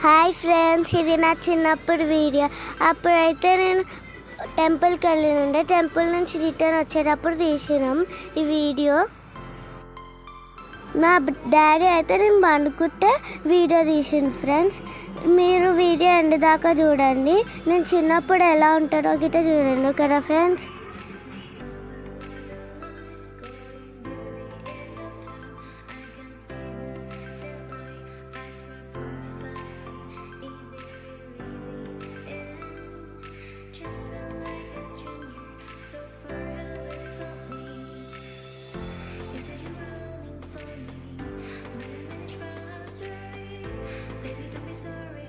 Hi friends, ఇది నా చిన్నప్పుడు వీడియో. అప్పుడైతే నేను టెంపుల్కి వెళ్ళినుండే. టెంపుల్ నుంచి రిటర్న్ వచ్చేటప్పుడు తీసినాం ఈ వీడియో. మా డాడీ అయితే నేను పండుకుంటే వీడియో తీసిండు ఫ్రెండ్స్. మీరు వీడియో ఎండ్ దాకా చూడండి. నేను చిన్నప్పుడు ఎలా ఉంటానో గిట్ట చూడండి, ఓకేనా ఫ్రెండ్స్? Sorry,